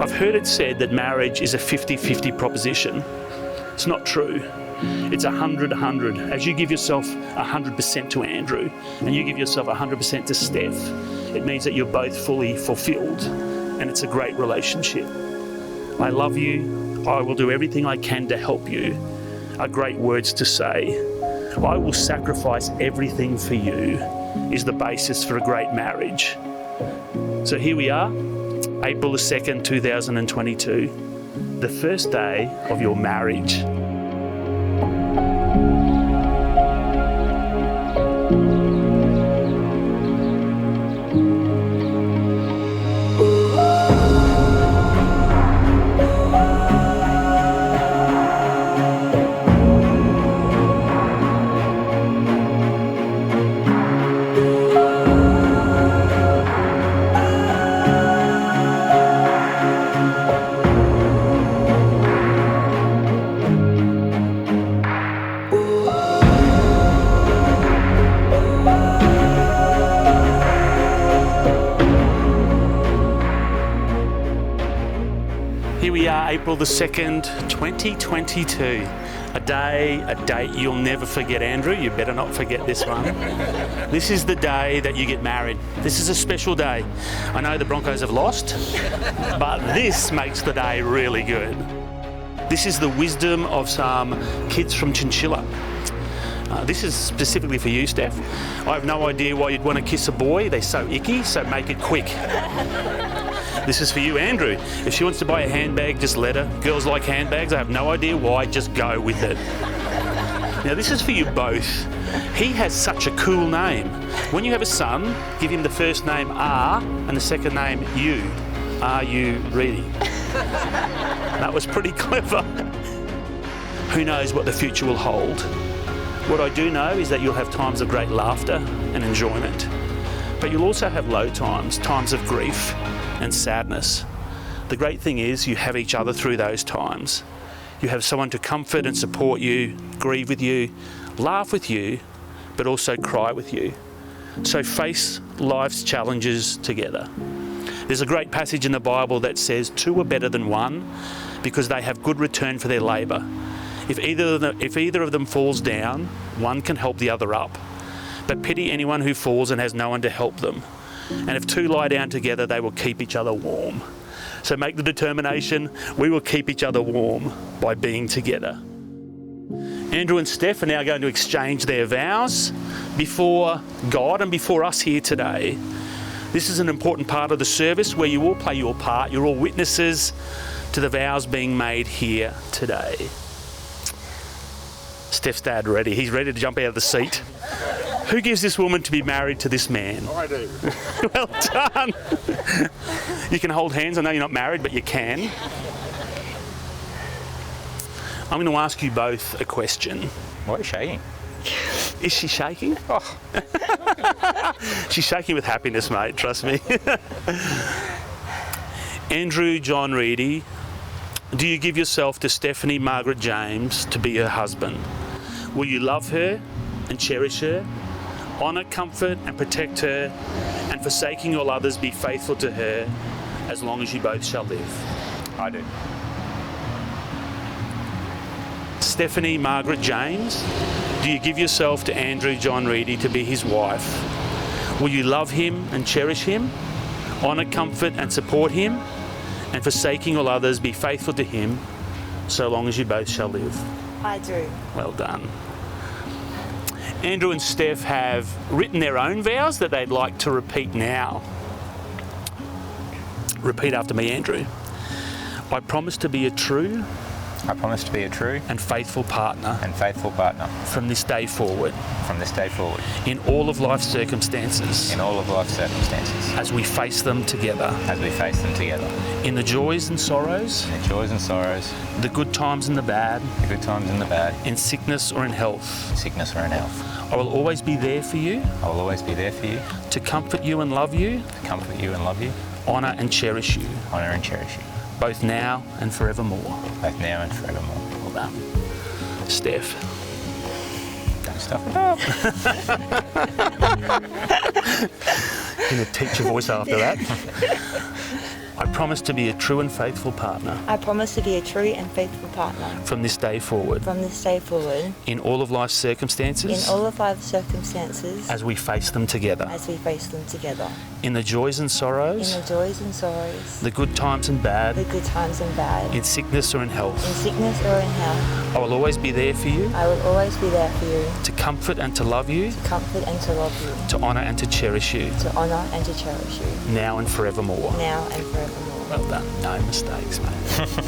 I've heard it said that marriage is a 50-50 proposition. It's not true. It's 100-100. As you give yourself 100% to Andrew and you give yourself 100% to Steph, it means that you're both fully fulfilled and it's a great relationship. I love you. I will do everything I can to help you. Are great words to say. I will sacrifice everything for you is the basis for a great marriage. So here we are, April the 2nd, 2022, the first day of your marriage. Here we are, April the 2nd, 2022. A date you'll never forget, Andrew. You better not forget this one. This is the day that you get married. This is a special day. I know the Broncos have lost, but this makes the day really good. This is the wisdom of some kids from Chinchilla. This is specifically for you, Steph. I have no idea why you'd want to kiss a boy. They're so icky, so make it quick. This is for you, Andrew. If she wants to buy a handbag, just let her. Girls like handbags. I have no idea why, just go with it. Now, this is for you both. He has such a cool name. When you have a son, give him the first name R and the second name U. Are you ready? That was pretty clever. Who knows what the future will hold? What I do know is that you'll have times of great laughter and enjoyment, but you'll also have low times, times of grief and sadness. The great thing is you have each other through those times. You have someone to comfort and support you, grieve with you, laugh with you, but also cry with you. So face life's challenges together. There's a great passage in the Bible that says 2 are better than 1 because they have good return for their labour. If either of them falls down, one can help the other up. But pity anyone who falls and has no one to help them. And if 2 lie down together, they will keep each other warm. So make the determination, we will keep each other warm by being together. Andrew and Steph are now going to exchange their vows before God and before us here today. This is an important part of the service where you all play your part. You're all witnesses to the vows being made here today. Steph's dad ready. He's ready to jump out of the seat. Who gives this woman to be married to this man? I do. Well done. You can hold hands. I know you're not married, but you can. I'm going to ask you both a question. Why are you shaking? Is she shaking? Oh. She's shaking with happiness, mate, trust me. Andrew John Reedy, do you give yourself to Stephanie Margaret James to be her husband? Will you love her and cherish her, honour, comfort and protect her, and forsaking all others be faithful to her as long as you both shall live? I do. Stephanie Margaret James, do you give yourself to Andrew John Reedy to be his wife? Will you love him and cherish him, honour, comfort and support him, and forsaking all others be faithful to him so long as you both shall live? I do. Well done. Andrew and Steph have written their own vows that they'd like to repeat now. Repeat after me, Andrew. I promise to be a true and faithful partner from this day forward in all of life's circumstances as we face them together in the joys and sorrows, the good times and the bad, in sickness or in health. I will always be there for you, to comfort you and love you, honour and cherish you, both now and forevermore. Well done. Steph. Don't stuff it up. You're going to teach your voice after that. I promise to be a true and faithful partner I promise to be a true and faithful partner from this day forward from this day forward in all of life's circumstances in all of life's circumstances as we face them together, as we face them together. in the joys and In sorrows, the joys and sorrows, the good times and bad, the good times and bad, in sickness or in health. in sickness or in health, I will always be there for you, I will always be there for you, to comfort and to love you, to comfort and to love you, to honour and to cherish you, to honour and to cherish you, now and forevermore. now and forevermore. Well done. No mistakes, mate.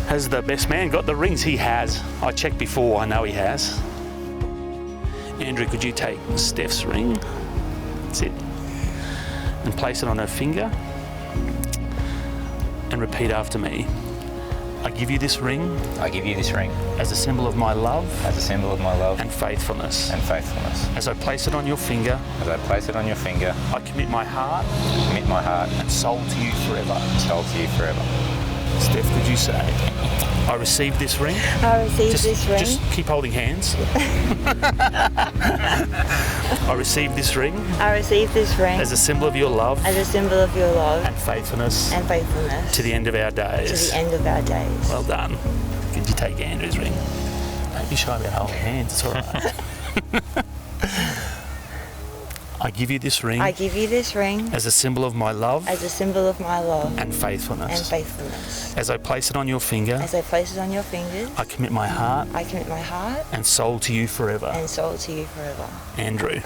Has the best man got the rings? He has. I checked before. I know he has. Andrew, could you take Steph's ring? That's it. And place it on her finger. And repeat after me. I give you this ring I give you this ring as a symbol of my love as a symbol of my love and faithfulness. and faithfulness. As I place it on your finger, As I place it on your finger, I commit my heart commit my heart and soul to you forever. and soul to you forever. Steph, could you say, I receive this ring? I receive this ring. Just keep holding hands. I receive this ring I receive this ring as a symbol of your love as a symbol of your love and faithfulness and faithfulness to the end of our to days. the end of our days. Well done. Could you take Andrew's ring? Don't be shy about holding hands, it's all right. I give you this ring I give you this ring as a symbol of my love as a symbol of my love and faithfulness. and faithfulness. As I place it on your finger, As I place it on your fingers, I commit my heart I commit my heart and soul to you forever. and soul to you forever. Andrew,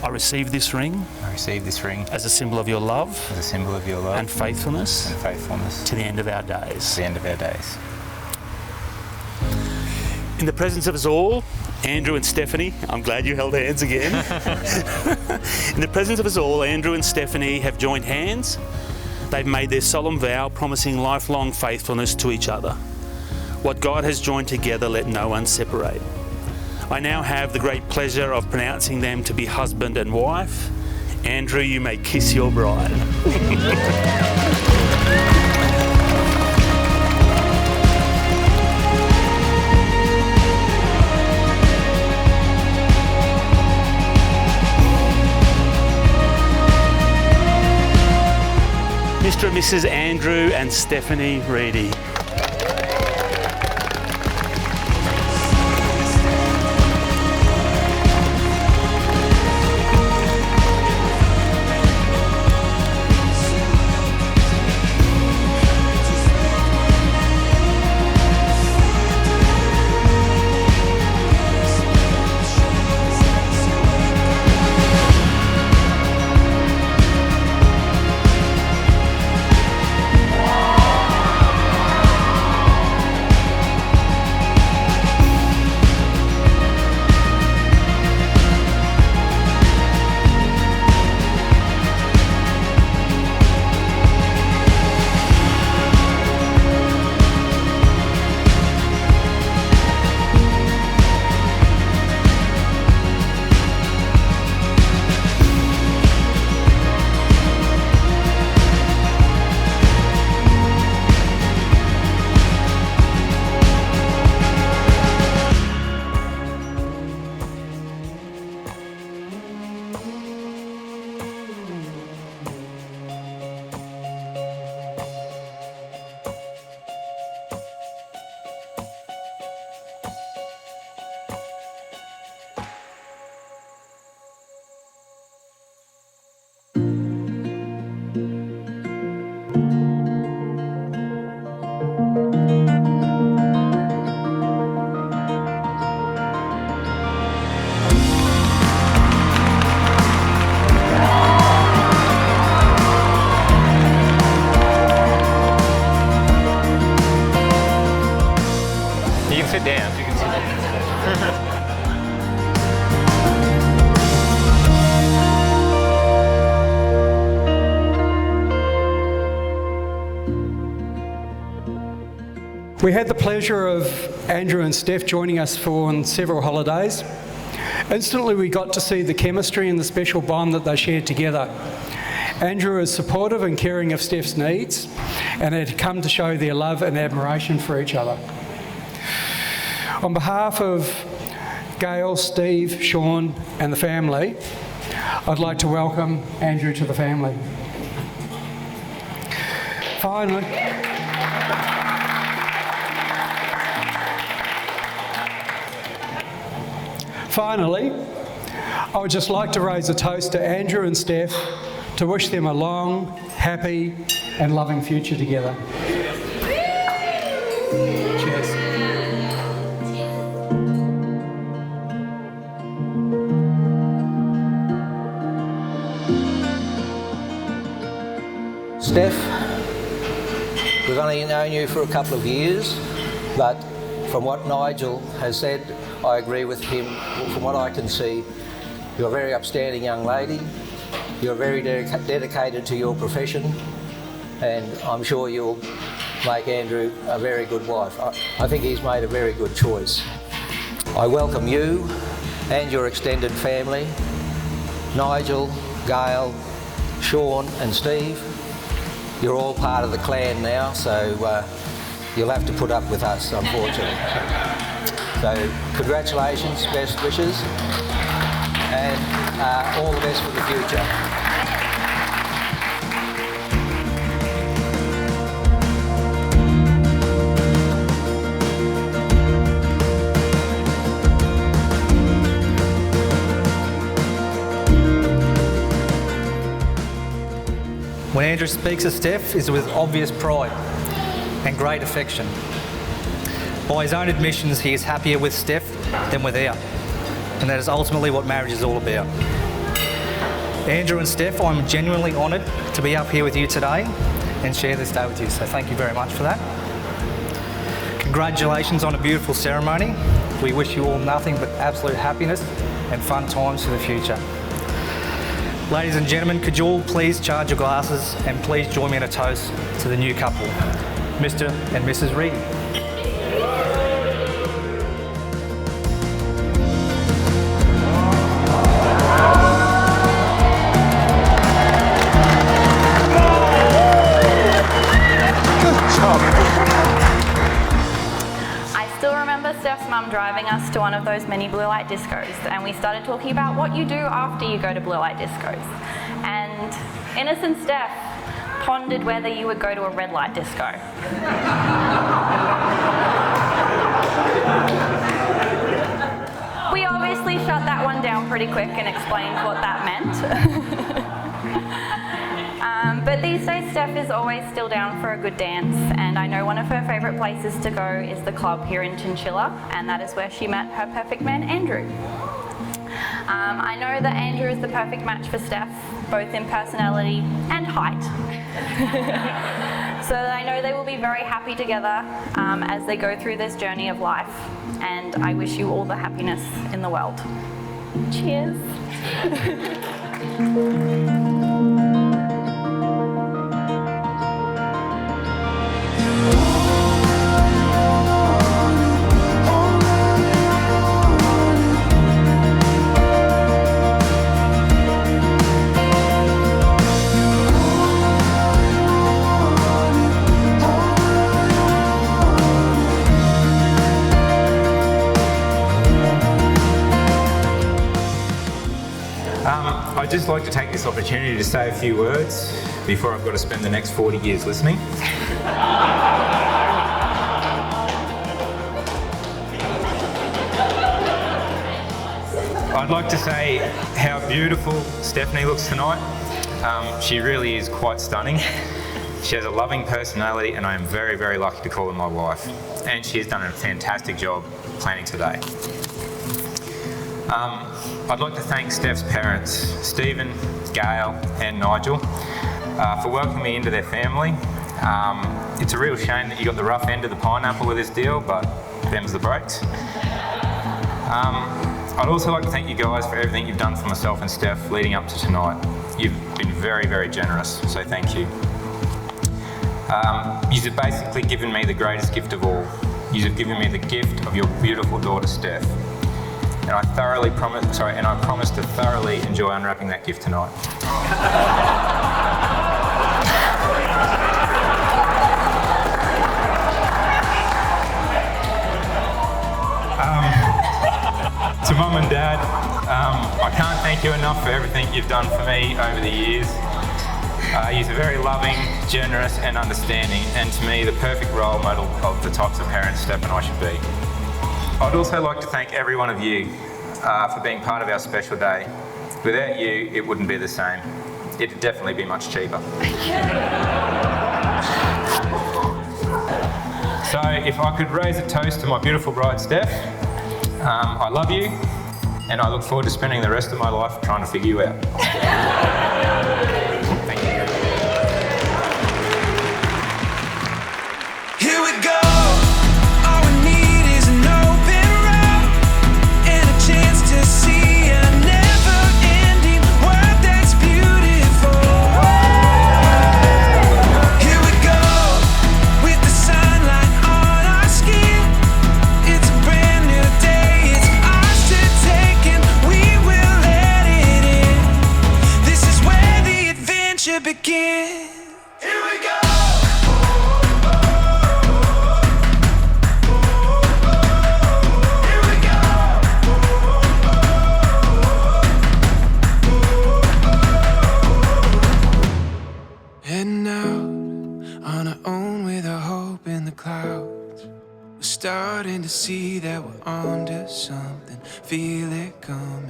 I receive this ring I receive this ring as a symbol of your love as a symbol of your love and faithfulness and faithfulness to the end of our to days. the end of our days. In the presence of us all, Andrew and Stephanie, I'm glad you held hands again. In the presence of us all, Andrew and Stephanie have joined hands. They've made their solemn vow promising lifelong faithfulness to each other. What God has joined together, let no one separate. I now have the great pleasure of pronouncing them to be husband and wife. Andrew, you may kiss your bride. Mr. and Mrs. Andrew and Stephanie Reedy. You can sit down. You can sit down. We had the pleasure of Andrew and Steph joining us on several holidays. Instantly we got to see the chemistry and the special bond that they shared together. Andrew is supportive and caring of Steph's needs and had come to show their love and admiration for each other. On behalf of Gail, Steve, Sean and the family, I'd like to welcome Andrew to the family. Finally, I would just like to raise a toast to Andrew and Steph to wish them a long, happy and loving future together. Cheers. Steph, we've only known you for a couple of years, but from what Nigel has said, I agree with him. From what I can see, you're a very upstanding young lady. You're very dedicated to your profession, and I'm sure you'll make Andrew a very good wife. I think he's made a very good choice. I welcome you and your extended family, Nigel, Gail, Sean and Steve. You're all part of the clan now, so you'll have to put up with us, unfortunately. So congratulations, best wishes, and all the best for the future. When Andrew speaks of Steph, it's with obvious pride and great affection. By his own admissions, he is happier with Steph than without, and that is ultimately what marriage is all about. Andrew and Steph, I'm genuinely honoured to be up here with you today and share this day with you, so thank you very much for that. Congratulations on a beautiful ceremony. We wish you all nothing but absolute happiness and fun times for the future. Ladies and gentlemen, could you all please charge your glasses and please join me in a toast to the new couple, Mr. and Mrs. Reed. Steph's mum driving us to one of those mini blue light discos, and we started talking about what you do after you go to blue light discos. And innocent Steph pondered whether you would go to a red light disco. We obviously shut that one down pretty quick and explained what that meant. But these days Steph is always still down for a good dance, and I know one of her favourite places to go is the club here in Chinchilla, and that is where she met her perfect man, Andrew. I know that Andrew is the perfect match for Steph, both in personality and height. So I know they will be very happy together as they go through this journey of life, and I wish you all the happiness in the world. Cheers. I'd just like to take this opportunity to say a few words before I've got to spend the next 40 years listening. I'd like to say how beautiful Stephanie looks tonight. She really is quite stunning. She has a loving personality, and I am very, very lucky to call her my wife. And she has done a fantastic job planning today. I'd like to thank Steph's parents, Stephen, Gail and Nigel, for welcoming me into their family. It's a real shame that you got the rough end of the pineapple with this deal, but them's the breaks. I'd also like to thank you guys for everything you've done for myself and Steph leading up to tonight. You've been very, very generous, so thank you. You've basically given me the greatest gift of all. You've given me the gift of your beautiful daughter, Steph. And I promise to thoroughly enjoy unwrapping that gift tonight. To Mum and Dad, I can't thank you enough for everything you've done for me over the years. He's a very loving, generous and understanding, and to me the perfect role model of the types of parents Steph and I should be. I'd also like to thank every one of you for being part of our special day. Without you, it wouldn't be the same. It'd definitely be much cheaper. So if I could raise a toast to my beautiful bride Steph, I love you and I look forward to spending the rest of my life trying to figure you out. Thank you. Here we go. All we need is an open road and a chance to see a never-ending world that's beautiful. Here we go with the sunlight on our skin. It's a brand new day. It's ours to take and we will let it in. This is where the adventure begins. Here we go. Heading out on our own with our hope in the clouds. We're starting to see that we're onto something. Feel it coming.